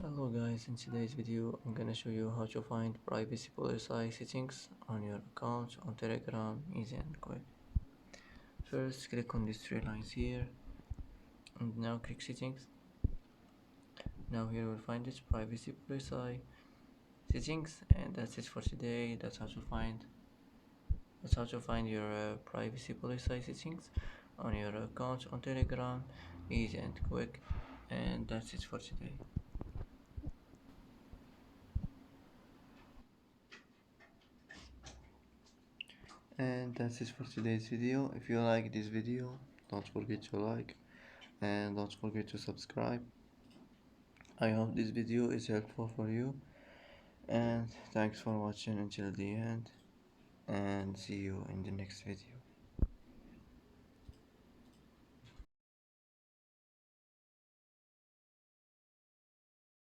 Hello guys, in today's video I'm gonna show you how to find privacy policy settings on your account on Telegram, easy and quick. First click on these three lines here and now click settings. Now here we'll find this privacy policy settings, and that's it for today. That's how to find your privacy policy settings on your account on Telegram, easy and quick. And that's it for today. And that's it for today's video. If you like this video, don't forget to like and don't forget to subscribe. I hope this video is helpful for you, and thanks for watching until the end, and see you in the next video.